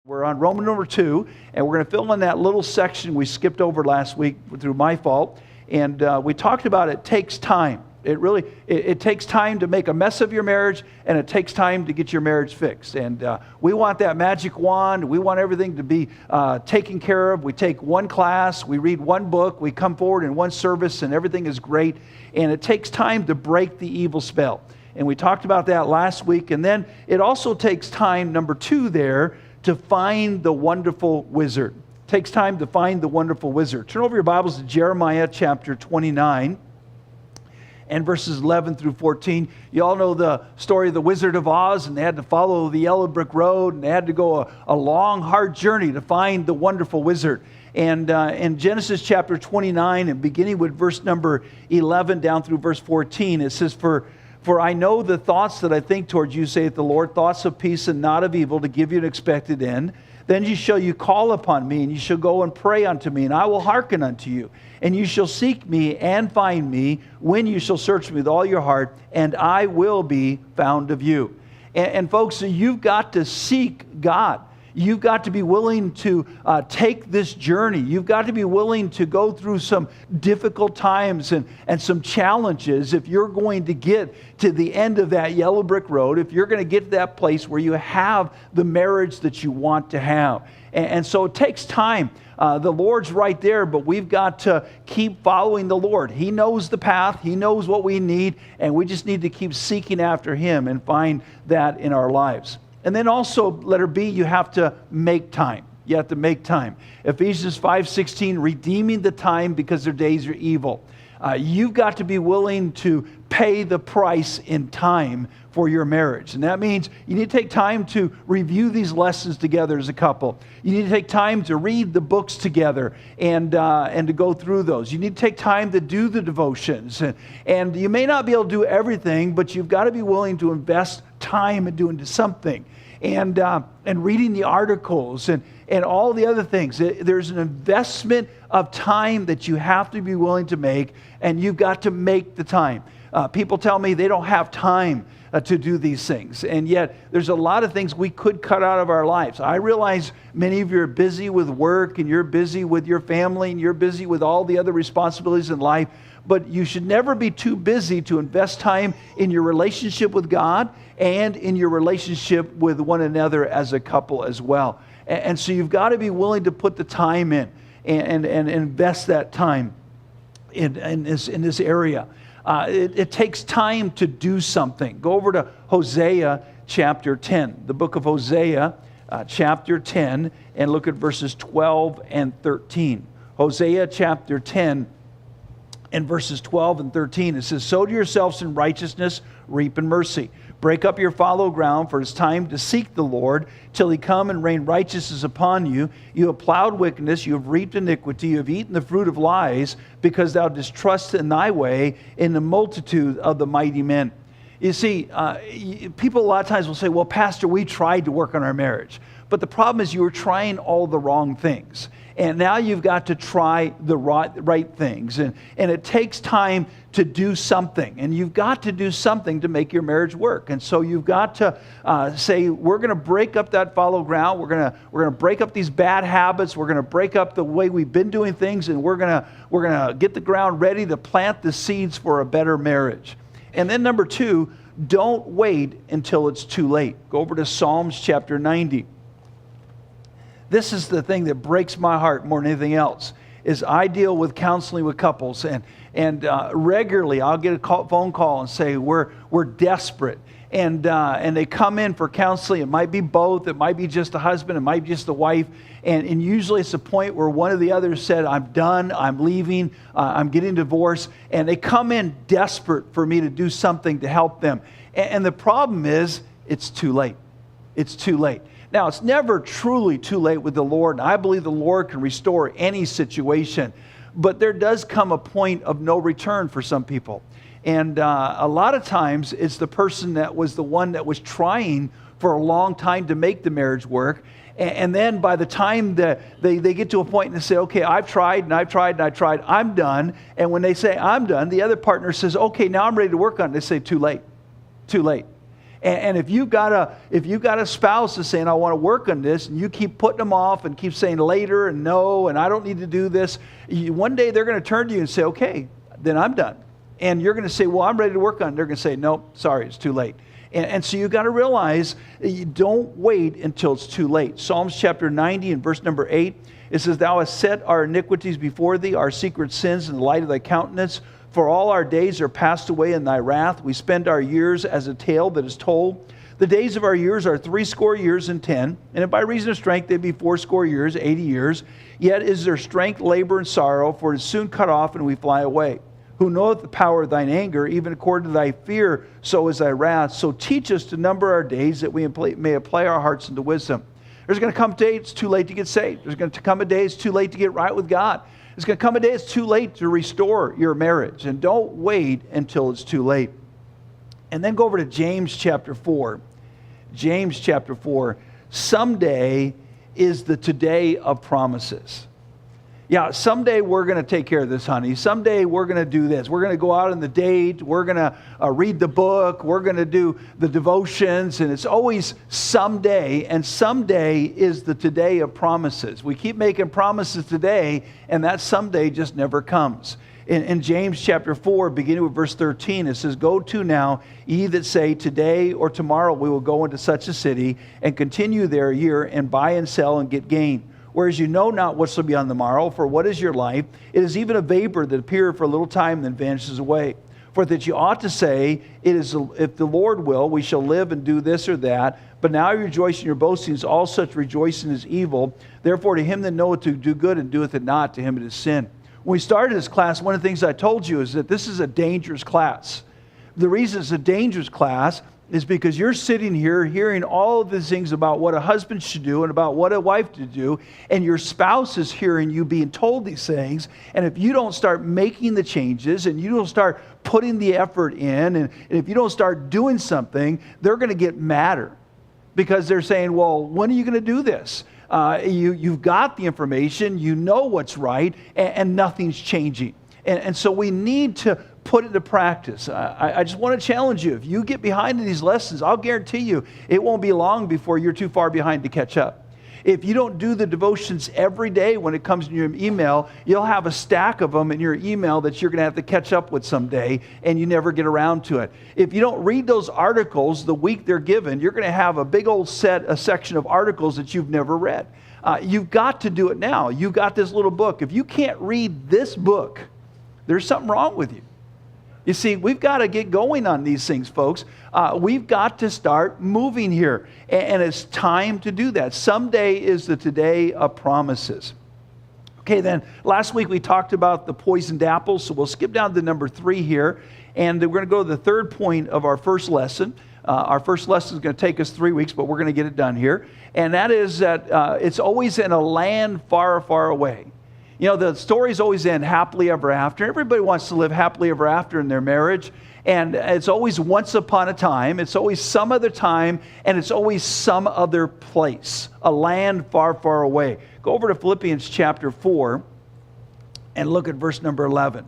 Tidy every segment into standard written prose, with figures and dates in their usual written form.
We're on Roman number 2, and we're going to fill in that little section we skipped over last week through my fault. And we talked about it takes time. It takes time to make a mess of your marriage, and it takes time to get your marriage fixed. And we want that magic wand. We want everything to be taken care of. We take one class, we read one book, we come forward in one service, and everything is great. And it takes time to break the evil spell. And we talked about that last week. And then it also takes time, number 2 there, to find the wonderful wizard. It takes time to find the wonderful wizard. Turn over your Bibles to Jeremiah chapter 29 and verses 11 through 14. You all know the story of the Wizard of Oz, and they had to follow the yellow brick road, and they had to go a long, hard journey to find the wonderful wizard. And in Genesis chapter 29, and beginning with verse number 11 down through verse 14, it says, For I know the thoughts that I think towards you, saith the Lord, thoughts of peace and not of evil, to give you an expected end. Then you call upon me, and you shall go and pray unto me, and I will hearken unto you. And you shall seek me and find me, when you shall search me with all your heart, and I will be found of you. And folks, you've got to seek God. You've got to be willing to take this journey. You've got to be willing to go through some difficult times and some challenges if you're going to get to the end of that yellow brick road, if you're going to get to that place where you have the marriage that you want to have. And so it takes time. The Lord's right there, but we've got to keep following the Lord. He knows the path. He knows what we need, and we just need to keep seeking after Him and find that in our lives. And then also, letter B, you have to make time. You have to make time. Ephesians 5:16, redeeming the time because their days are evil. You've got to be willing to pay the price in time for your marriage. And that means you need to take time to review these lessons together as a couple. You need to take time to read the books together and to go through those. You need to take time to do the devotions. And you may not be able to do everything, but you've got to be willing to invest time in doing something. And reading the articles and all the other things. There's an investment of time that you have to be willing to make, and you've got to make the time. People tell me they don't have time to do these things, and yet there's a lot of things we could cut out of our lives. I realize many of you are busy with work, and you're busy with your family, and you're busy with all the other responsibilities in life, but you should never be too busy to invest time in your relationship with God and in your relationship with one another as a couple as well. And so you've got to be willing to put the time in and invest that time in this area. It takes time to do something. Go over to Hosea chapter 10, the book of Hosea chapter 10, and look at verses 12 and 13. Hosea chapter 10 and verses 12 and 13. It says, sow to yourselves in righteousness, reap in mercy. Break up your fallow ground, for it is time to seek the Lord till He come and rain righteousness upon you. You have plowed wickedness, you have reaped iniquity, you have eaten the fruit of lies, because thou didst trust in thy way in the multitude of the mighty men. You see, people a lot of times will say, well, Pastor, we tried to work on our marriage. But the problem is you were trying all the wrong things. And now you've got to try the right things. And it takes time to do something. And you've got to do something to make your marriage work. And so you've got to say, we're going to break up that fallow ground. We're going to break up these bad habits. We're going to break up the way we've been doing things. And we're going to get the ground ready to plant the seeds for a better marriage. And then number 2, don't wait until it's too late. Go over to Psalms chapter 90. This is the thing that breaks my heart more than anything else, is I deal with counseling with couples, and regularly I'll get a phone call and say, we're desperate. And they come in for counseling. It might be both. It might be just the husband. It might be just the wife. And usually it's the point where one of the others said, I'm done. I'm leaving. I'm getting divorced. And they come in desperate for me to do something to help them. And the problem is, it's too late. It's too late. Now, it's never truly too late with the Lord, and I believe the Lord can restore any situation. But there does come a point of no return for some people. And a lot of times, it's the person that was the one that was trying for a long time to make the marriage work. And then by the time that they get to a point and they say, okay, I've tried, and I've tried, and I've tried, I'm done. And when they say, I'm done, the other partner says, okay, now I'm ready to work on it. They say, too late, too late. And if you've got a spouse that's saying, I want to work on this, and you keep putting them off and keep saying later and no, and I don't need to do this, one day they're going to turn to you and say, okay, then I'm done. And you're going to say, well, I'm ready to work on it. They're going to say, nope, sorry, it's too late. And so you've got to realize you don't wait until it's too late. Psalms chapter 90 and verse number 8, it says, Thou hast set our iniquities before thee, our secret sins in the light of thy countenance. For all our days are passed away in thy wrath. We spend our years as a tale that is told. The days of our years are 80 years and 10. And if by reason of strength they be 80 years, 80 years. Yet is there strength, labor, and sorrow, for it is soon cut off, and we fly away. Who knoweth the power of thine anger, even according to thy fear, so is thy wrath. So teach us to number our days, that we may apply our hearts unto wisdom. There's going to come a day it's too late to get saved. There's going to come a day it's too late to get right with God. There's going to come a day it's too late to restore your marriage. And don't wait until it's too late. And then go over to James chapter 4. James chapter 4. Someday is the today of promises. Yeah, someday we're going to take care of this, honey. Someday we're going to do this. We're going to go out on the date. We're going to read the book. We're going to do the devotions. And it's always someday. And someday is the today of promises. We keep making promises today, and that someday just never comes. In James chapter 4, beginning with verse 13, it says, Go to now, ye that say, Today or tomorrow we will go into such a city, and continue there a year, and buy and sell and get gain. Whereas you know not what shall be on the morrow, for what is your life? It is even a vapor that appeareth for a little time, and then vanishes away. For that you ought to say, it is, if the Lord will, we shall live and do this or that. But now you rejoice in your boastings. All such rejoicing is evil. Therefore to him that knoweth to do good and doeth it not, to him it is sin. When we started this class, one of the things I told you is that this is a dangerous class. The reason it's a dangerous class is because you're sitting here hearing all of these things about what a husband should do and about what a wife should do, and your spouse is hearing you being told these things, and if you don't start making the changes and you don't start putting the effort in, and if you don't start doing something, they're going to get madder because they're saying, well, when are you going to do this? You've got the information, you know what's right, and nothing's changing. And so we need to put it into practice. I just want to challenge you. If you get behind in these lessons, I'll guarantee you it won't be long before you're too far behind to catch up. If you don't do the devotions every day when it comes to your email, you'll have a stack of them in your email that you're going to have to catch up with someday, and you never get around to it. If you don't read those articles the week they're given, you're going to have a big old a section of articles that you've never read. You've got to do it now. You've got this little book. If you can't read this book, there's something wrong with you. You see, we've got to get going on these things, folks. We've got to start moving here. And it's time to do that. Someday is the today of promises. Okay, then, last week we talked about the poisoned apples, so we'll skip down to number 3 here. And we're going to go to the third point of our first lesson. Our first lesson is going to take us 3 weeks, but we're going to get it done here. And that is that it's always in a land far, far away. You know, the stories always end happily ever after. Everybody wants to live happily ever after in their marriage. And it's always once upon a time. It's always some other time. And it's always some other place. A land far, far away. Go over to Philippians chapter 4 and look at verse number 11.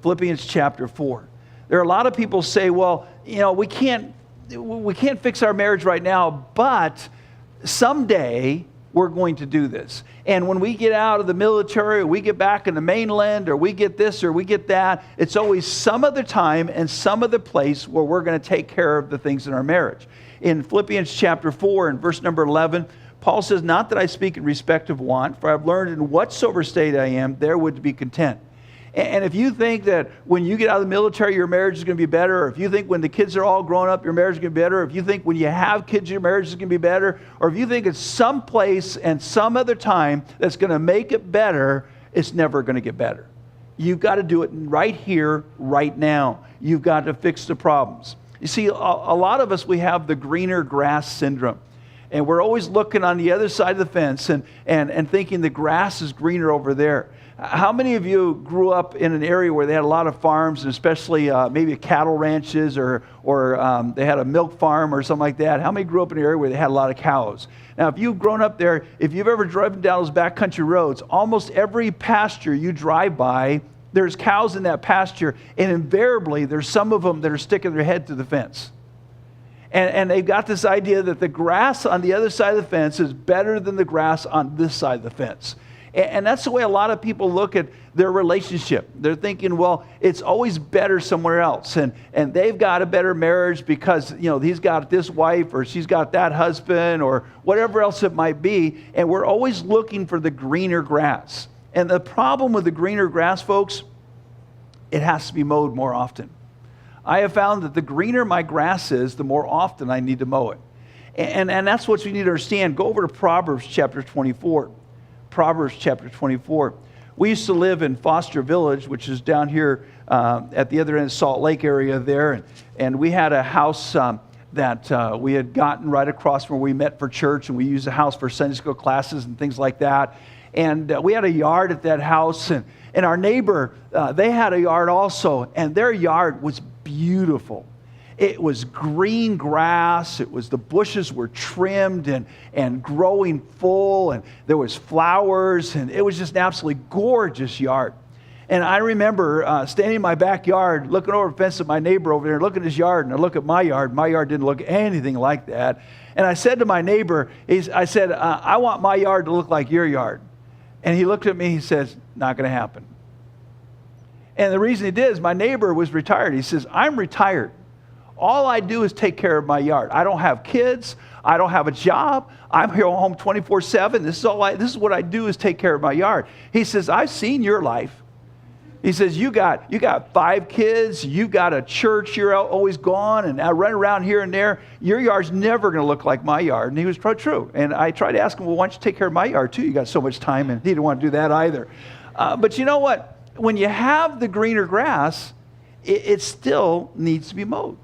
Philippians chapter 4. There are a lot of people say, well, you know, we can't fix our marriage right now, but someday we're going to do this. And when we get out of the military, or we get back in the mainland, or we get this or we get that, it's always some other time and some other place where we're going to take care of the things in our marriage. In Philippians chapter 4 and verse number 11, Paul says, Not that I speak in respect of want, for I've learned in whatsoever state I am, there would be content. And if you think that when you get out of the military, your marriage is going to be better, or if you think when the kids are all grown up, your marriage is going to be better, or if you think when you have kids, your marriage is going to be better, or if you think it's some place and some other time that's going to make it better, it's never going to get better. You've got to do it right here, right now. You've got to fix the problems. You see, a lot of us, we have the greener grass syndrome. And we're always looking on the other side of the fence and thinking the grass is greener over there. How many of you grew up in an area where they had a lot of farms, and especially maybe cattle ranches or they had a milk farm or something like that? How many grew up in an area where they had a lot of cows? Now, if you've grown up there, if you've ever driven down those backcountry roads, almost every pasture you drive by, there's cows in that pasture, and invariably there's some of them that are sticking their head through the fence. And they've got this idea that the grass on the other side of the fence is better than the grass on this side of the fence. And that's the way a lot of people look at their relationship. They're thinking, well, it's always better somewhere else. And they've got a better marriage because, he's got this wife or she's got that husband or whatever else it might be. And we're always looking for the greener grass. And the problem with the greener grass, folks, it has to be mowed more often. I have found that the greener my grass is, the more often I need to mow it. And that's what you need to understand. Go over to Proverbs chapter 24. Proverbs chapter 24. We used to live in Foster Village, which is down here at the other end of Salt Lake area there. And we had a house that we had gotten right across from where we met for church. And we used the house for Sunday school classes and things like that. And we had a yard at that house. And our neighbor, they had a yard also. And their yard was beautiful. It was green grass. The bushes were trimmed and growing full, and there was flowers, and it was just an absolutely gorgeous yard. And I remember standing in my backyard, looking over the fence at my neighbor over there, looking at his yard, and I look at my yard. My yard didn't look anything like that. And I said to my neighbor, I want my yard to look like your yard. And he looked at me, he says, not going to happen. And the reason he did is my neighbor was retired. He says, I'm retired. All I do is take care of my yard. I don't have kids. I don't have a job. I'm here home 24/7. This is what I do is take care of my yard. He says, I've seen your life. He says, you got 5 kids. You got a church. You're always gone. And I run around here and there. Your yard's never going to look like my yard. And he was probably true. And I tried to ask him, well, why don't you take care of my yard too? You got so much time. And he didn't want to do that either. But you know what? When you have the greener grass, it still needs to be mowed.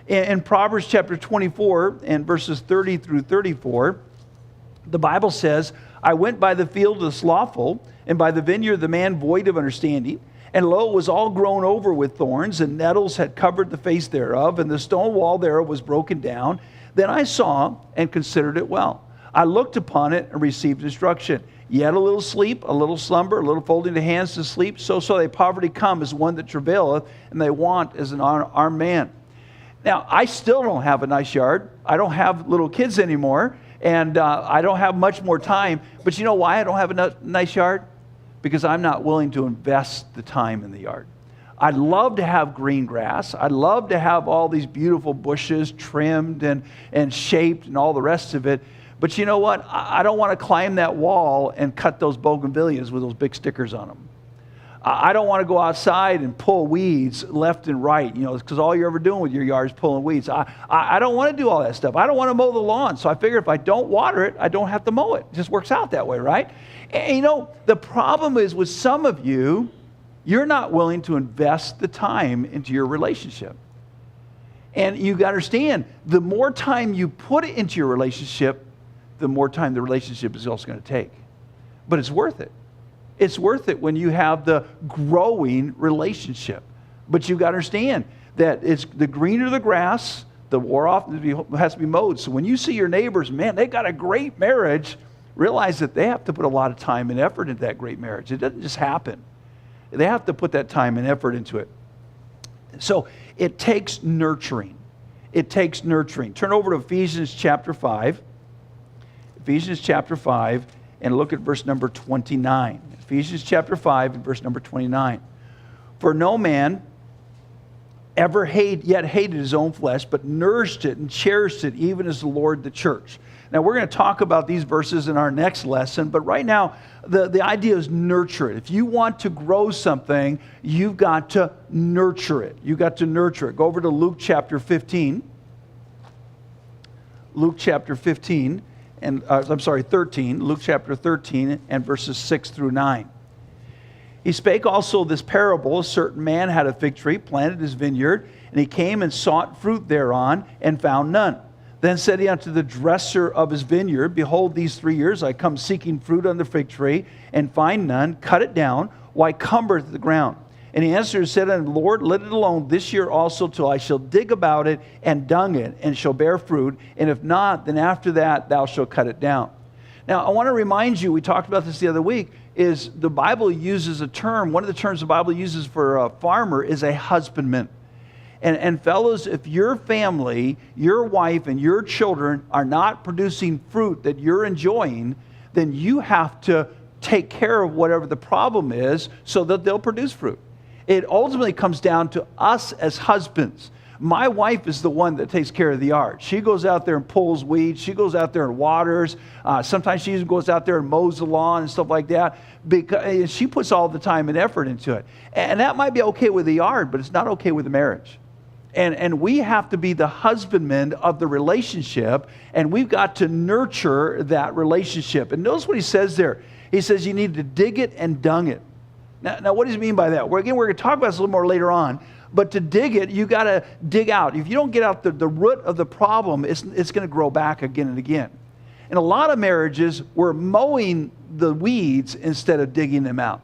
In Proverbs chapter 24 and verses 30 through 34, the Bible says, I went by the field of the slothful, and by the vineyard of the man void of understanding. And lo, it was all grown over with thorns, and nettles had covered the face thereof, and the stone wall thereof was broken down. Then I saw and considered it well. I looked upon it and received instruction. Yet a little sleep, a little slumber, a little folding the hands to sleep. So they poverty come as one that travaileth, and they want as an armed man. Now, I still don't have a nice yard. I don't have little kids anymore, and I don't have much more time. But you know why I don't have a nice yard? Because I'm not willing to invest the time in the yard. I'd love to have green grass. I'd love to have all these beautiful bushes trimmed and shaped and all the rest of it. But you know what? I don't want to climb that wall and cut those bougainvilleas with those big stickers on them. I don't want to go outside and pull weeds left and right, because all you're ever doing with your yard is pulling weeds. I don't want to do all that stuff. I don't want to mow the lawn. So I figure if I don't water it, I don't have to mow it. It just works out that way, right? And the problem is with some of you, you're not willing to invest the time into your relationship. And you got to understand, the more time you put into your relationship, the more time the relationship is also going to take. But it's worth it. It's worth it when you have the growing relationship. But you've got to understand that it's the greener the grass, the more often it has to be mowed. So when you see your neighbors, man, they got a great marriage, realize that they have to put a lot of time and effort into that great marriage. It doesn't just happen. They have to put that time and effort into it. So it takes nurturing. It takes nurturing. Turn over to Ephesians chapter 5. Ephesians chapter 5, and look at verse number 29. Ephesians chapter 5 and verse number 29. For no man ever yet hated his own flesh, but nourished it and cherished it, even as the Lord the church. Now, we're going to talk about these verses in our next lesson, but right now, the idea is nurture it. If you want to grow something, you've got to nurture it. You've got to nurture it. Go over to Luke chapter 15. Luke chapter 15. 13, Luke chapter 13 and verses 6 through 9. He spake also this parable. A certain man had a fig tree, planted his vineyard, and he came and sought fruit thereon, and found none. Then said he unto the dresser of his vineyard, Behold, these 3 years I come seeking fruit on the fig tree, and find none. Cut it down. Why cumbereth the ground? And he answered and said unto the Lord, Let it alone this year also, till I shall dig about it and dung it, and shall bear fruit. And if not, then after that thou shalt cut it down. Now, I want to remind you, we talked about this the other week, is the Bible uses a term. One of the terms the Bible uses for a farmer is a husbandman. And fellas, if your family, your wife, and your children are not producing fruit that you're enjoying, then you have to take care of whatever the problem is so that they'll produce fruit. It ultimately comes down to us as husbands. My wife is the one that takes care of the yard. She goes out there and pulls weeds. She goes out there and waters. Sometimes she even goes out there and mows the lawn and stuff like that. Because she puts all the time and effort into it. And that might be okay with the yard, but it's not okay with the marriage. And we have to be the husbandman of the relationship, and we've got to nurture that relationship. And notice what he says there. He says you need to dig it and dung it. Now what does he mean by that? We're going to talk about this a little more later on. But to dig it, you got to dig out. If you don't get out the root of the problem, it's going to grow back again and again. In a lot of marriages, we're mowing the weeds instead of digging them out.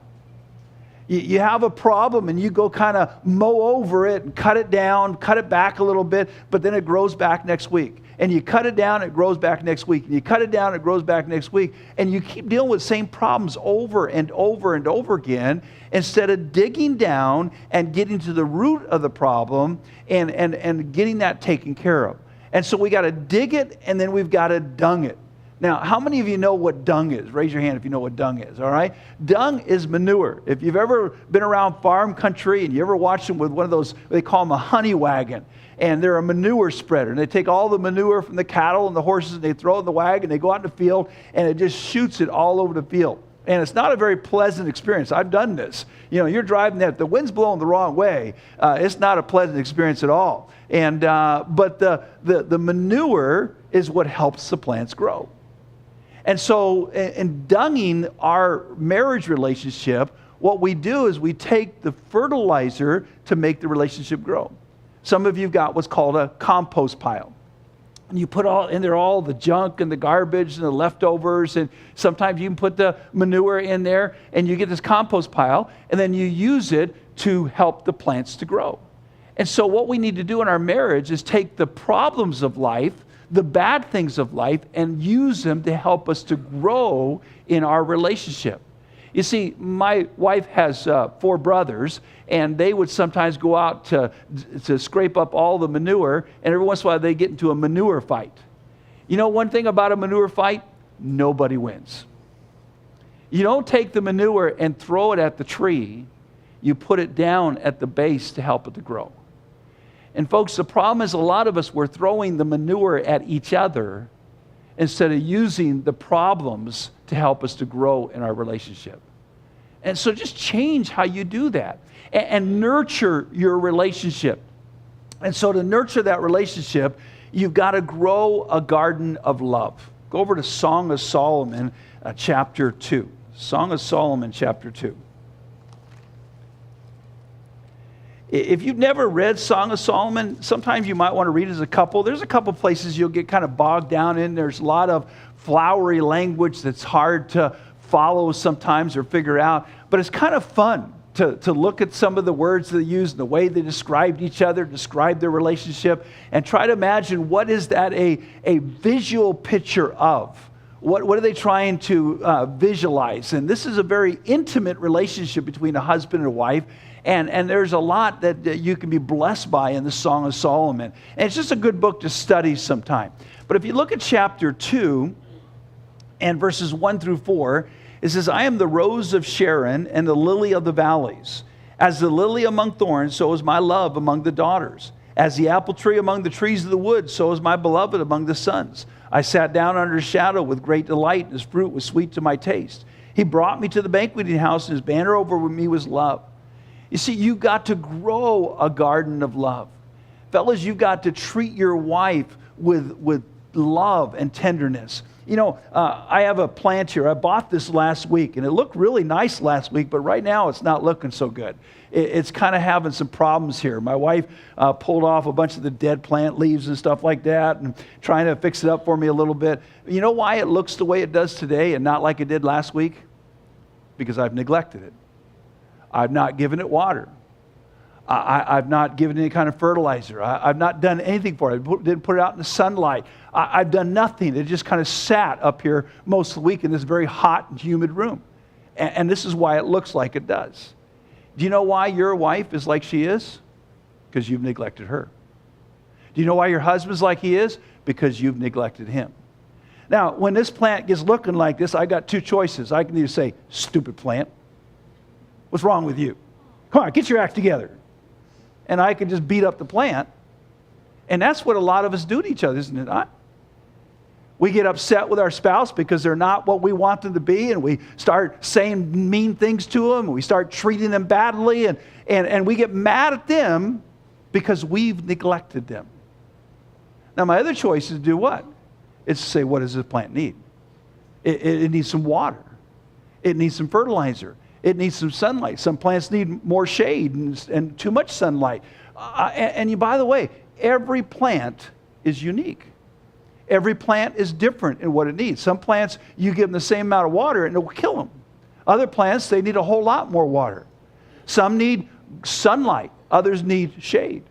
You have a problem and you go kind of mow over it and cut it down, cut it back a little bit, but then it grows back next week. And you cut it down, it grows back next week. And you cut it down, it grows back next week. And you keep dealing with the same problems over and over and over again instead of digging down and getting to the root of the problem and getting that taken care of. And so we got to dig it and then we've got to dung it. Now, how many of you know what dung is? Raise your hand if you know what dung is, all right? Dung is manure. If you've ever been around farm country and you ever watched them with one of those, they call them a honey wagon, and they're a manure spreader. And they take all the manure from the cattle and the horses and they throw it in the wagon, they go out in the field, and it just shoots it all over the field. And it's not a very pleasant experience. I've done this. You know, you're driving that, the wind's blowing the wrong way. It's not a pleasant experience at all. And but the manure is what helps the plants grow. And so in dunging our marriage relationship, what we do is we take the fertilizer to make the relationship grow. Some of you have got what's called a compost pile. And you put in there all the junk and the garbage and the leftovers, and sometimes you can put the manure in there, and you get this compost pile, and then you use it to help the plants to grow. And so what we need to do in our marriage is take the problems of life, the bad things of life, and use them to help us to grow in our relationship. You see, my wife has 4 brothers, and they would sometimes go out to scrape up all the manure, and every once in a while they get into a manure fight. You know one thing about a manure fight? Nobody wins. You don't take the manure and throw it at the tree. You put it down at the base to help it to grow. And folks, the problem is a lot of us, we're throwing the manure at each other instead of using the problems to help us to grow in our relationship. And so just change how you do that and nurture your relationship. And so to nurture that relationship, you've got to grow a garden of love. Go over to Song of Solomon, chapter 2. Song of Solomon, chapter 2. If you've never read Song of Solomon, sometimes you might want to read it as a couple. There's a couple places you'll get kind of bogged down in. There's a lot of flowery language that's hard to follow sometimes or figure out. But it's kind of fun to look at some of the words they used and the way they described each other, described their relationship, and try to imagine what is that a visual picture of. What are they trying to visualize? And this is a very intimate relationship between a husband and a wife. And there's a lot that you can be blessed by in the Song of Solomon. And it's just a good book to study sometime. But if you look at chapter 2 and verses 1 through 4, it says, I am the rose of Sharon and the lily of the valleys. As the lily among thorns, so is my love among the daughters. As the apple tree among the trees of the wood, so is my beloved among the sons. I sat down under his shadow with great delight, and his fruit was sweet to my taste. He brought me to the banqueting house, and his banner over me was love. You see, you've got to grow a garden of love. Fellas, you've got to treat your wife with love and tenderness. You know, I have a plant here. I bought this last week, and it looked really nice last week, but right now it's not looking so good. It's kind of having some problems here. My wife pulled off a bunch of the dead plant leaves and stuff like that and trying to fix it up for me a little bit. You know why it looks the way it does today and not like it did last week? Because I've neglected it. I've not given it water. I've not given any kind of fertilizer. I've not done anything for it. I didn't put it out in the sunlight. I've done nothing. It just kind of sat up here most of the week in this very hot and humid room. And this is why it looks like it does. Do you know why your wife is like she is? Because you've neglected her. Do you know why your husband's like he is? Because you've neglected him. Now, when this plant gets looking like this, I got two choices. I can either say, stupid plant, what's wrong with you? Come on, get your act together. And I can just beat up the plant. And that's what a lot of us do to each other, isn't it not? We get upset with our spouse because they're not what we want them to be, and we start saying mean things to them, and we start treating them badly, and we get mad at them because we've neglected them. Now, my other choice is to do what? It's to say, what does this plant need? It needs some water. It needs some fertilizer. It needs some sunlight. Some plants need more shade and too much sunlight. By the way, every plant is unique. Every plant is different in what it needs. Some plants, you give them the same amount of water and it will kill them. Other plants, they need a whole lot more water. Some need sunlight. Others need shade.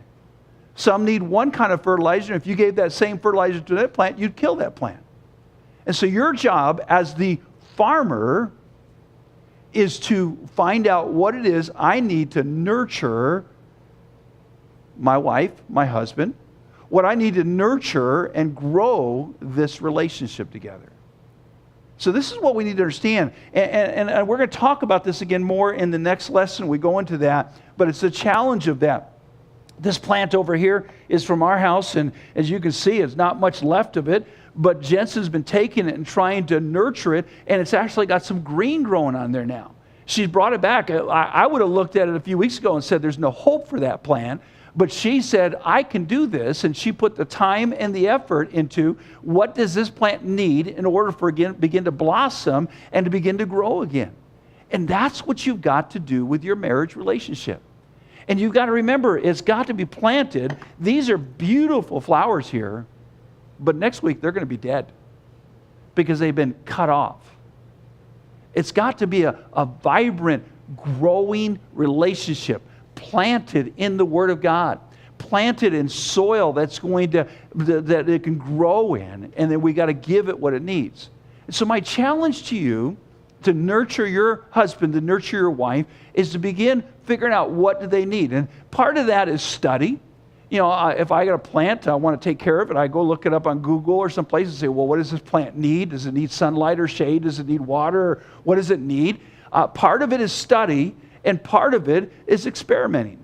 Some need one kind of fertilizer. If you gave that same fertilizer to that plant, you'd kill that plant. And so your job as the farmer is to find out what it is I need to nurture my wife, my husband, what I need to nurture and grow this relationship together. So this is what we need to understand. And we're going to talk about this again more in the next lesson. We go into that. But it's the challenge of that. This plant over here is from our house. And as you can see, there's not much left of it. But Jensen's been taking it and trying to nurture it. And it's actually got some green growing on there now. She's brought it back. I would have looked at it a few weeks ago and said there's no hope for that plant. But she said, I can do this, and she put the time and the effort into what does this plant need in order for it begin to blossom and to begin to grow again. And that's what you've got to do with your marriage relationship. And you've got to remember, it's got to be planted. These are beautiful flowers here, but next week they're going to be dead because they've been cut off. It's got to be a vibrant, growing relationship. Planted in the Word of God, planted in soil that's going to, that it can grow in, and then we got to give it what it needs. And so my challenge to you to nurture your husband, to nurture your wife, is to begin figuring out what do they need. And part of that is study. You know, if I got a plant, I want to take care of it, I go look it up on Google or someplace and say, well, what does this plant need? Does it need sunlight or shade? Does it need water? What does it need? Part of it is study. And part of it is experimenting.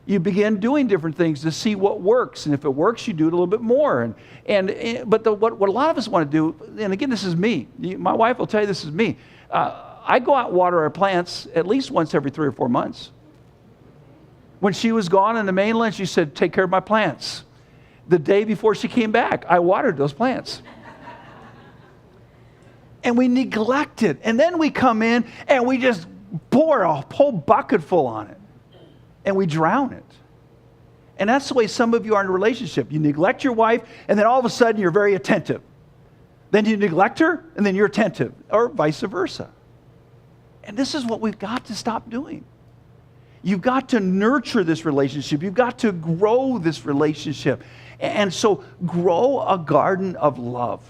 You begin doing different things to see what works. And if it works, you do it a little bit more. But what a lot of us want to do, and again, this is me. My wife will tell you this is me. I go out and water our plants at least once every 3 or 4 months. When she was gone in the mainland, she said, take care of my plants. The day before she came back, I watered those plants. And we neglect it. And then we come in and we just pour a whole bucket full on it, and we drown it. And that's the way some of you are in a relationship. You neglect your wife, and then all of a sudden you're very attentive. Then you neglect her, and then you're attentive, or vice versa. And this is what we've got to stop doing. You've got to nurture this relationship. You've got to grow this relationship. And so grow a garden of love.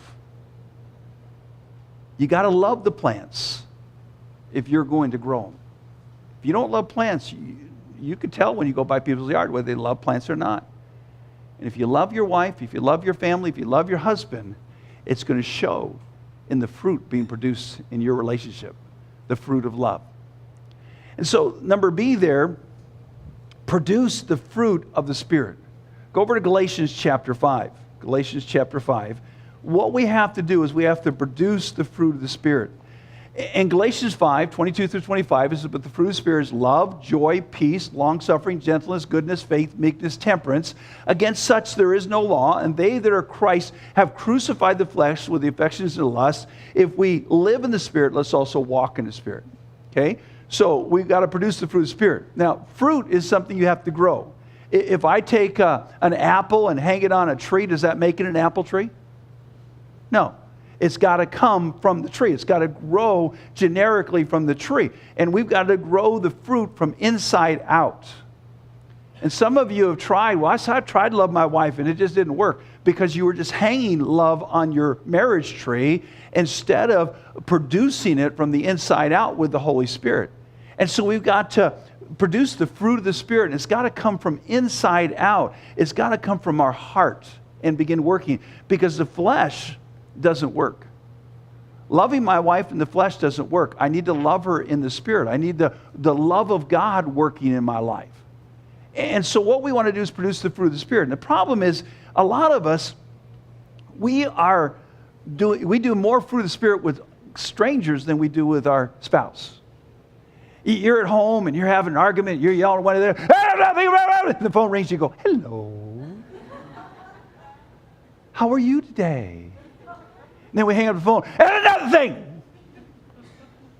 You got to love the plants if you're going to grow them. If you don't love plants, you can tell when you go by people's yard whether they love plants or not. And if you love your wife, if you love your family, if you love your husband, it's going to show in the fruit being produced in your relationship, the fruit of love. And so, number B there, produce the fruit of the Spirit. Go over to Galatians chapter 5. Galatians chapter 5. What we have to do is we have to produce the fruit of the Spirit. In Galatians 5, 22 through 25, it says, but the fruit of the Spirit is love, joy, peace, long-suffering, gentleness, goodness, faith, meekness, temperance. Against such there is no law, and they that are Christ have crucified the flesh with the affections and lusts. If we live in the Spirit, let's also walk in the Spirit. Okay? So we've got to produce the fruit of the Spirit. Now, fruit is something you have to grow. If I take an apple and hang it on a tree, does that make it an apple tree? No. It's got to come from the tree. It's got to grow generically from the tree. And we've got to grow the fruit from inside out. And some of you have tried, well, I've tried to love my wife and it just didn't work because you were just hanging love on your marriage tree instead of producing it from the inside out with the Holy Spirit. And so we've got to produce the fruit of the Spirit. And it's got to come from inside out. It's got to come from our heart and begin working, because the flesh doesn't work. Loving my wife in the flesh doesn't work. I need to love her in the Spirit. I need the love of God working in my life. And so what we want to do is produce the fruit of the Spirit. And the problem is, a lot of us, we do more fruit of the Spirit with strangers than we do with our spouse. You're at home and you're having an argument, you're yelling at one another, and the phone rings, you go, hello. How are you today? And then we hang up the phone, and another thing.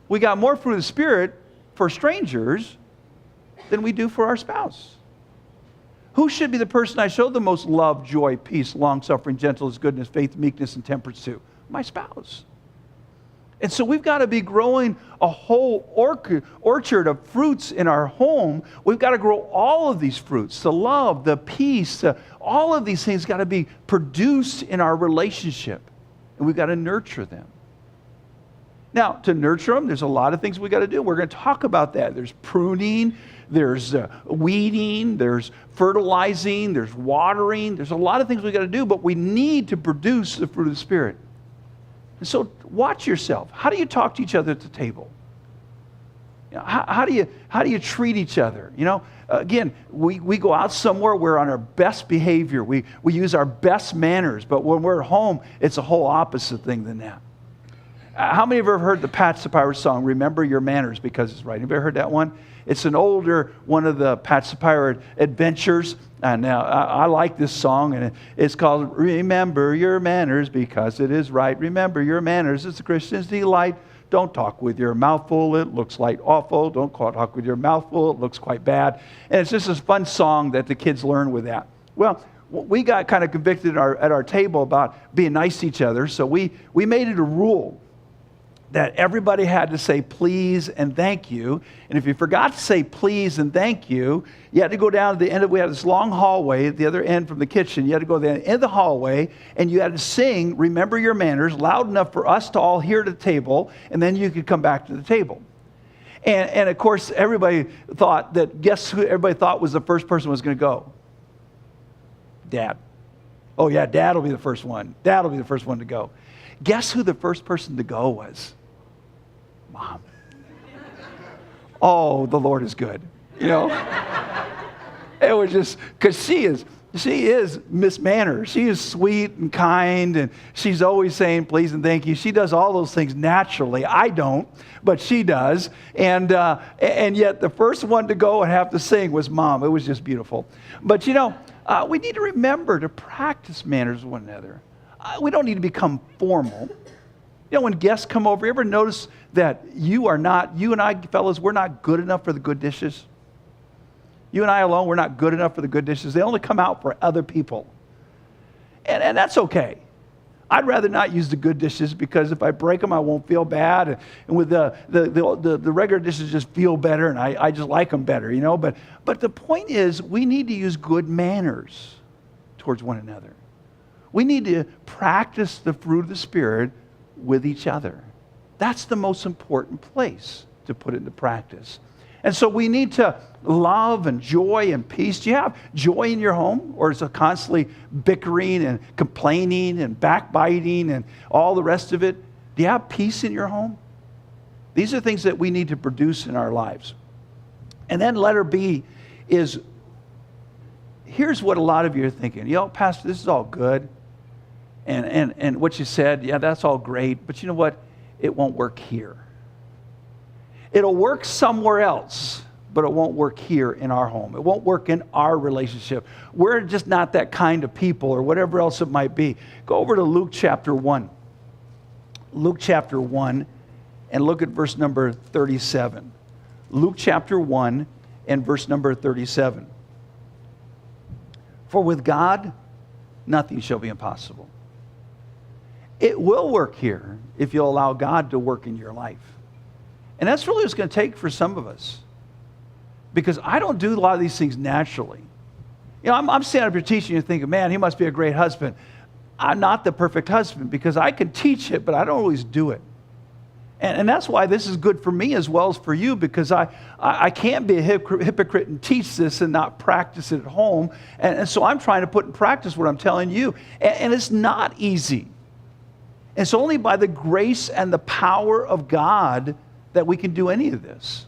We got more fruit of the Spirit for strangers than we do for our spouse. Who should be the person I show the most love, joy, peace, long-suffering, gentleness, goodness, faith, meekness, and temperance to? My spouse. And so we've got to be growing a whole orchard of fruits in our home. We've got to grow all of these fruits, the love, the peace, all of these things got to be produced in our relationship. And we've got to nurture them. Now, to nurture them, there's a lot of things we got to do. We're going to talk about that. There's pruning, there's weeding, there's fertilizing, there's watering. There's a lot of things we got to do, but we need to produce the fruit of the Spirit. And so watch yourself. How do you talk to each other at the table? You know, how do you treat each other? You know, again, we go out somewhere, we're on our best behavior. We use our best manners, but when we're at home, it's a whole opposite thing than that. How many of you have heard the Pat Sapiro song, Remember Your Manners Because It's Right? Anybody heard that one? It's an older one of the Pat Sapiro adventures. Now, I like this song, and it's called Remember Your Manners Because It Is Right. Remember your manners, it's a Christian's delight. Don't talk with your mouth full, it looks like awful. Don't talk with your mouth full, it looks quite bad. And it's just a fun song that the kids learn with that. Well, we got kind of convicted at our table about being nice to each other, so we made it a rule that everybody had to say please and thank you. And if you forgot to say please and thank you, you had to go down to the end we had this long hallway at the other end from the kitchen. You had to go to the end of the hallway, and you had to sing Remember Your Manners loud enough for us to all hear at the table, and then you could come back to the table. And of course, everybody thought that, guess who everybody thought was the first person was going to go? Dad. Oh yeah, Dad will be the first one. Dad will be the first one to go. Guess who the first person to go was? Mom. Oh, the Lord is good. You know? It was just, because she is Miss Manners. She is sweet and kind, and she's always saying please and thank you. She does all those things naturally. I don't, but she does. And yet the first one to go and have to sing was Mom. It was just beautiful. But you know, we need to remember to practice manners with one another. We don't need to become formal. You know, when guests come over, you ever notice that you and I, fellas, we're not good enough for the good dishes? You and I alone, we're not good enough for the good dishes. They only come out for other people. And that's okay. I'd rather not use the good dishes, because if I break them, I won't feel bad. And with the regular dishes just feel better, and I just like them better, you know. But the point is, we need to use good manners towards one another. We need to practice the fruit of the Spirit with each other. That's the most important place to put it into practice. And so we need to love and joy and peace. Do you have joy in your home? Or is it constantly bickering and complaining and backbiting and all the rest of it? Do you have peace in your home? These are things that we need to produce in our lives. And then letter B is, here's what a lot of you are thinking. You know, Pastor, this is all good. And what you said, yeah, that's all great. But you know what? It won't work here. It'll work somewhere else, but it won't work here in our home. It won't work in our relationship. We're just not that kind of people, or whatever else it might be. Go over to Luke chapter 1. Luke chapter 1, and look at verse number 37. Luke chapter 1 and verse number 37. For with God, nothing shall be impossible. It will work here if you'll allow God to work in your life. And that's really what it's going to take for some of us. Because I don't do a lot of these things naturally. You know, I'm standing up here teaching, and thinking, man, he must be a great husband. I'm not the perfect husband, because I can teach it, but I don't always do it. And that's why this is good for me as well as for you, because I can't be a hypocrite and teach this and not practice it at home. And so I'm trying to put in practice what I'm telling you. And it's not easy. It's only by the grace and the power of God that we can do any of this.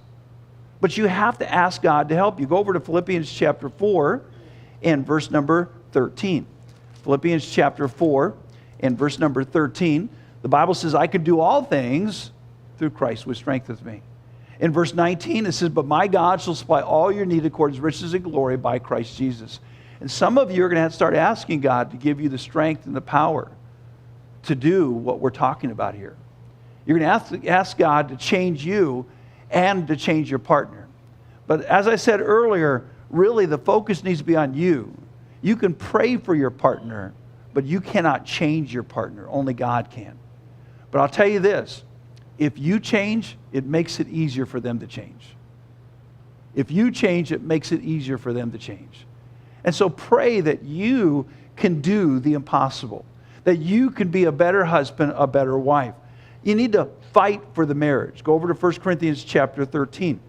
But you have to ask God to help you. Go over to Philippians chapter 4 and verse number 13. Philippians chapter 4 and verse number 13. The Bible says, I can do all things through Christ which strengthens me. In verse 19, it says, but my God shall supply all your need according to his riches and glory by Christ Jesus. And some of you are going to have to start asking God to give you the strength and the power to do what we're talking about here. You're going to have to ask God to change you and to change your partner. But as I said earlier, really the focus needs to be on you. You can pray for your partner, but you cannot change your partner. Only God can. But I'll tell you this. If you change, it makes it easier for them to change. If you change, it makes it easier for them to change. And so pray that you can do the impossible, that you can be a better husband, a better wife. You need to fight for the marriage. Go over to 1 Corinthians chapter 13.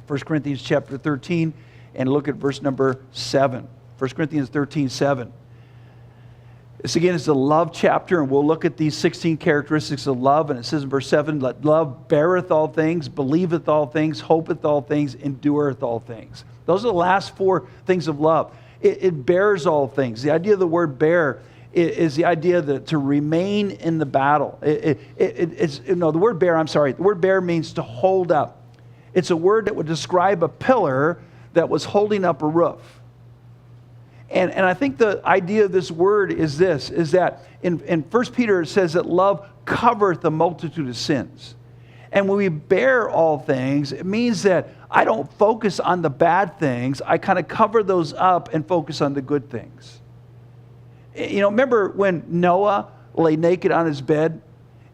1 Corinthians chapter 13 and look at verse number 7. 1 Corinthians 13, 7. This again is the love chapter, and we'll look at these 16 characteristics of love. And it says in verse 7, let love beareth all things, believeth all things, hopeth all things, endureth all things. Those are the last 4 things of love. It bears all things. The idea of the word bear is the idea that to remain in the battle. The word bear, the word bear means to hold up. It's a word that would describe a pillar that was holding up a roof. And I think the idea of this word is this, is that in 1 Peter it says that love covereth a multitude of sins. And when we bear all things, it means that I don't focus on the bad things. I kind of cover those up and focus on the good things. You know, remember when Noah lay naked on his bed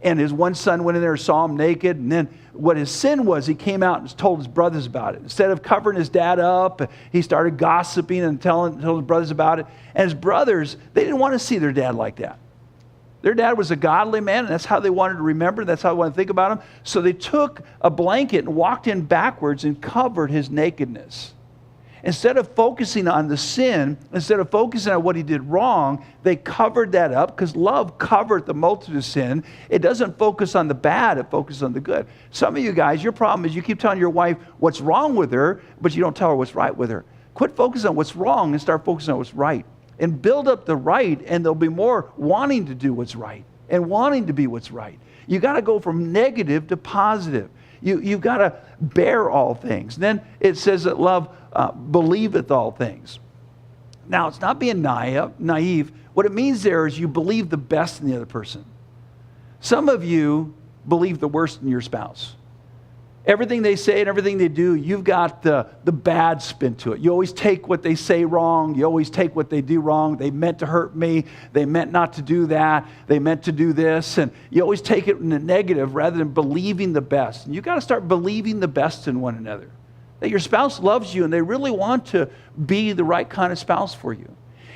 and his one son went in there and saw him naked, and then what his sin was, he came out and told his brothers about it. Instead of covering his dad up, he started gossiping and telling his brothers about it. And his brothers, they didn't want to see their dad like that. Their dad was a godly man, and that's how they wanted to remember. That's how they wanted to think about him. So they took a blanket and walked in backwards and covered his nakedness. Instead of focusing on the sin, instead of focusing on what he did wrong, they covered that up because love covered the multitude of sin. It doesn't focus on the bad, it focuses on the good. Some of you guys, your problem is you keep telling your wife what's wrong with her, but you don't tell her what's right with her. Quit focusing on what's wrong and start focusing on what's right. And build up the right, and there'll be more wanting to do what's right and wanting to be what's right. You got to go from negative to positive. You've got to bear all things. Then it says that love believeth all things. Now, it's not being naive. What it means there is you believe the best in the other person. Some of you believe the worst in your spouse. Everything they say and everything they do, you've got the bad spin to it. You always take what they say wrong. You always take what they do wrong. They meant to hurt me. They meant not to do that. They meant to do this. And you always take it in the negative rather than believing the best. And you've got to start believing the best in one another. That your spouse loves you and they really want to be the right kind of spouse for you.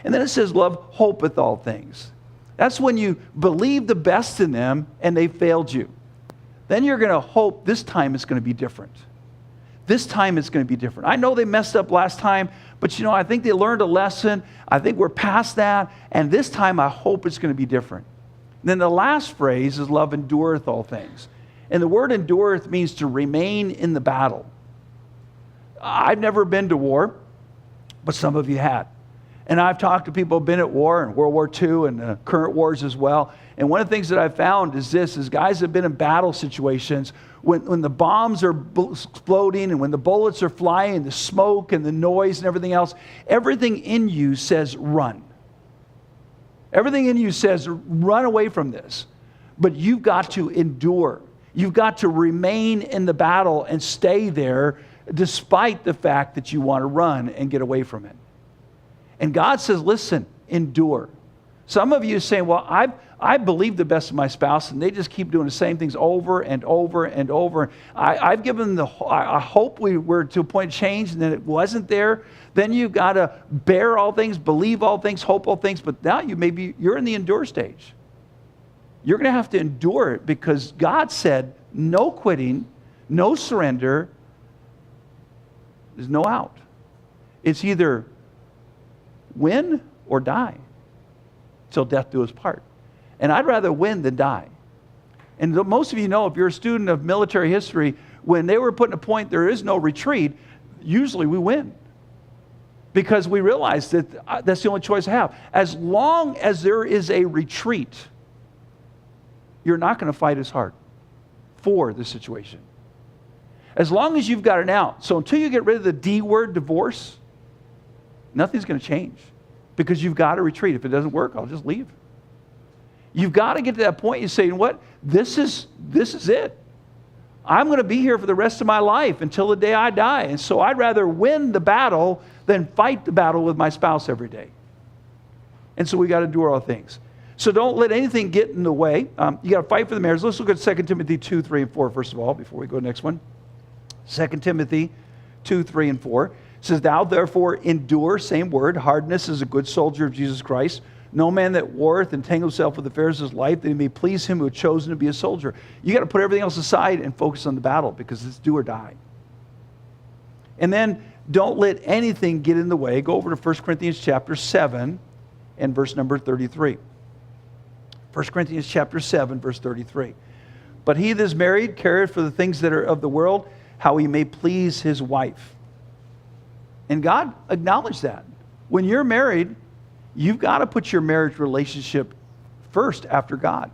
And then it says, love hopeth all things. That's when you believe the best in them and they failed you. Then you're going to hope this time it's going to be different. This time it's going to be different. I know they messed up last time, but I think they learned a lesson. I think we're past that. And this time I hope it's going to be different. And then the last phrase is love endureth all things. And the word endureth means to remain in the battle. I've never been to war, but some of you had. And I've talked to people who have been at war, and World War II and current wars as well. And one of the things that I've found is guys have been in battle situations when the bombs are exploding and when the bullets are flying, the smoke and the noise and everything else, everything in you says run. Everything in you says run away from this. But you've got to endure. You've got to remain in the battle and stay there despite the fact that you want to run and get away from it. And God says, listen, endure. Some of you are saying, well, I believe the best of my spouse, and they just keep doing the same things over and over and over. I've given them I hope we were to a point of change, and then it wasn't there. Then you've got to bear all things, believe all things, hope all things. But now you're in the endure stage. you're going to have to endure it because God said no quitting, no surrender, there's no out. It's either win or die till death do us part. And I'd rather win than die. And most of you know, if you're a student of military history, when they were putting a point there is no retreat, usually we win. Because we realize that that's the only choice I have. As long as there is a retreat, you're not going to fight as hard for the situation. As long as you've got an out. So until you get rid of the D word, divorce, nothing's going to change. Because you've got to retreat. If it doesn't work, I'll just leave. You've got to get to that point. You say, you know what? This is it. I'm going to be here for the rest of my life until the day I die. And so I'd rather win the battle than fight the battle with my spouse every day. And so we got to do all things. So don't let anything get in the way. You got to fight for the marriage. Let's look at 2 Timothy 2, 3, and 4 first of all, before we go to the next one. 2 Timothy 2, 3, and 4. It says, thou therefore endure, same word, hardness as a good soldier of Jesus Christ. No man that warreth entangle himself with affairs of his life, that he may please him who had chosen to be a soldier. You got to put everything else aside and focus on the battle because it's do or die. And then don't let anything get in the way. Go over to 1 Corinthians chapter 7 and verse number 33. 1 Corinthians chapter 7, verse 33. But he that is married careth for the things that are of the world, how he may please his wife. And God acknowledged that. When you're married, you've got to put your marriage relationship first after God.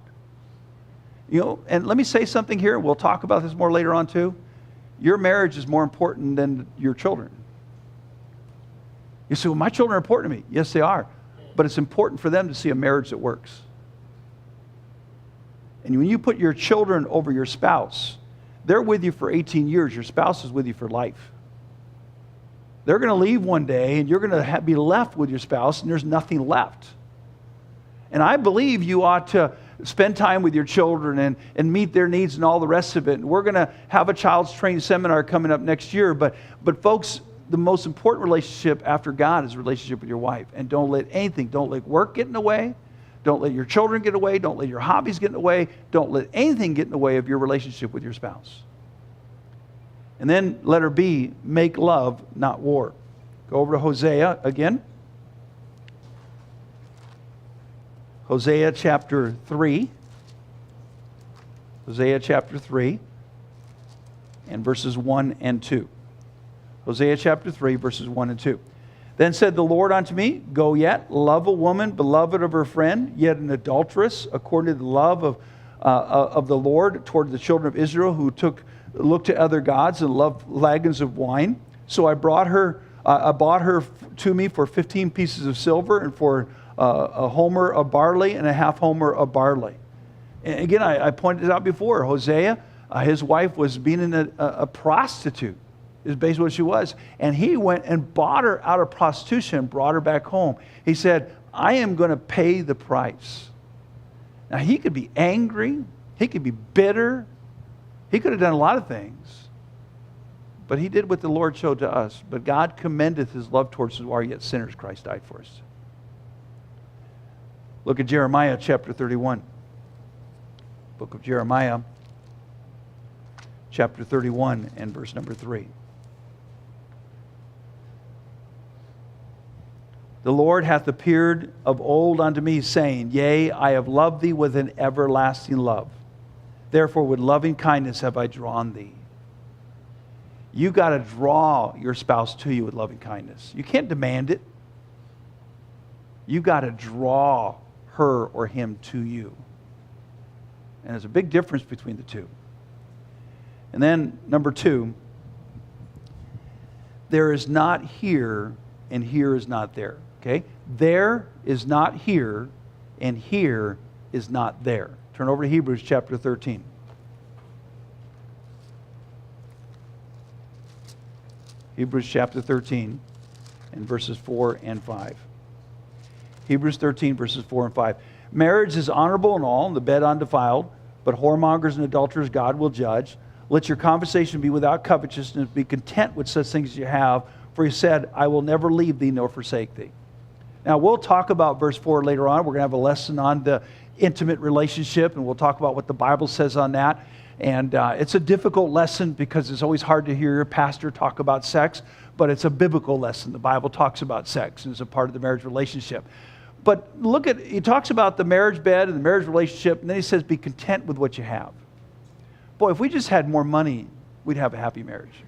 You know, and let me say something here. We'll talk about this more later on too. Your marriage is more important than your children. You say, well, my children are important to me. Yes, they are. But it's important for them to see a marriage that works. And when you put your children over your spouse, they're with you for 18 years. Your spouse is with you for life. They're going to leave one day, and you're going to be left with your spouse, and there's nothing left. And I believe you ought to spend time with your children and meet their needs and all the rest of it. And we're going to have a child's training seminar coming up next year. But folks, the most important relationship after God is a relationship with your wife. And don't let work get in the way. Don't let your children get away. Don't let your hobbies get in the way. Don't let anything get in the way of your relationship with your spouse. And then letter B, make love, not war. Go over to Hosea again. Hosea chapter 3. Hosea chapter 3 and verses 1 and 2. Hosea chapter 3, verses 1 and 2. Then said the Lord unto me, go yet, love a woman, beloved of her friend, yet an adulteress, according to the love of the Lord toward the children of Israel, who looked to other gods and loved flagons of wine. So I bought her to me for 15 pieces of silver and for a homer of barley and a half homer of barley. And again, I pointed it out before. Hosea, his wife was being a prostitute. Is basically what she was. And he went and bought her out of prostitution and brought her back home. He said, I am going to pay the price. Now, he could be angry. He could be bitter. He could have done a lot of things. But he did what the Lord showed to us. But God commendeth his love towards us who are yet sinners. Christ died for us. Look at Jeremiah chapter 31. Book of Jeremiah chapter 31 and verse number 3. The Lord hath appeared of old unto me, saying, yea, I have loved thee with an everlasting love. Therefore with loving kindness have I drawn thee. You got to draw your spouse to you with loving kindness. You can't demand it. You got to draw her or him to you. And there's a big difference between the two. And then number 2, there is not here and here is not there. Okay? There is not here, and here is not there. Turn over to Hebrews chapter 13. Hebrews chapter 13 and verses 4 and 5. Hebrews 13 verses 4 and 5. Marriage is honorable in all, and the bed undefiled, but whoremongers and adulterers God will judge. Let your conversation be without covetousness. Be content with such things as you have. For he said, I will never leave thee nor forsake thee. Now, we'll talk about verse 4 later on. We're going to have a lesson on the intimate relationship, and we'll talk about what the Bible says on that. And it's a difficult lesson because it's always hard to hear your pastor talk about sex, but it's a biblical lesson. The Bible talks about sex and it's a part of the marriage relationship. But look at, he talks about the marriage bed and the marriage relationship, and then he says, be content with what you have. Boy, if we just had more money, we'd have a happy marriage.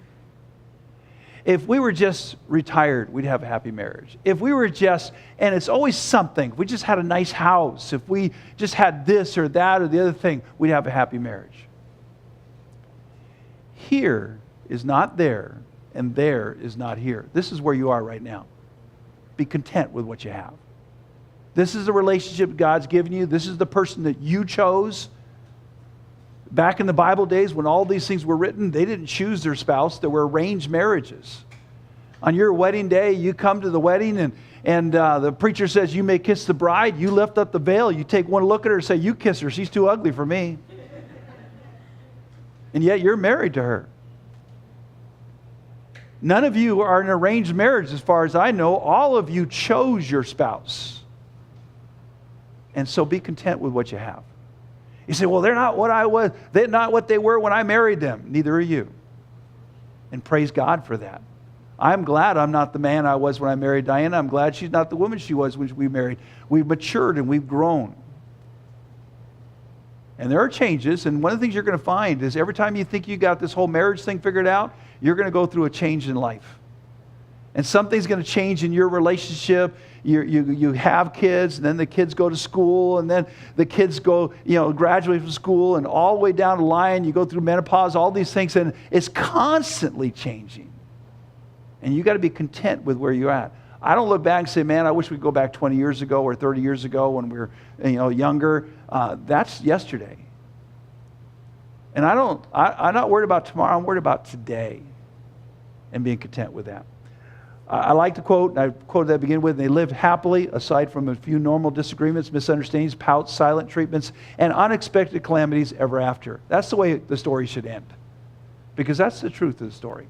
If we were just retired, we'd have a happy marriage. If we were just, and it's always something, if we just had a nice house, if we just had this or that or the other thing, we'd have a happy marriage. Here is not there, and there is not here. This is where you are right now. Be content with what you have. This is the relationship God's given you. This is the person that you chose. Back in the Bible days when all these things were written, they didn't choose their spouse. There were arranged marriages. On your wedding day, you come to the wedding and the preacher says, you may kiss the bride. You lift up the veil. You take one look at her and say, you kiss her. She's too ugly for me. And yet you're married to her. None of you are in an arranged marriage as far as I know. All of you chose your spouse. And so be content with what you have. You say, well, they're not what I was. They're not what they were when I married them. Neither are you. And praise God for that. I'm glad I'm not the man I was when I married Diana. I'm glad she's not the woman she was when we married. We've matured and we've grown. And there are changes, and one of the things you're going to find is every time you think you got this whole marriage thing figured out, you're going to go through a change in life. And something's going to change in your relationship. You have kids, and then the kids go to school, and then the kids go, graduate from school, and all the way down the line, you go through menopause, all these things, and it's constantly changing. And you got to be content with where you're at. I don't look back and say, man, I wish we could go back 20 years ago or 30 years ago when we were younger. That's yesterday. And I'm not worried about tomorrow. I'm worried about today and being content with that. I like to quote, and I quoted that to begin with, they lived happily aside from a few normal disagreements, misunderstandings, pouts, silent treatments, and unexpected calamities ever after. That's the way the story should end. Because that's the truth of the story.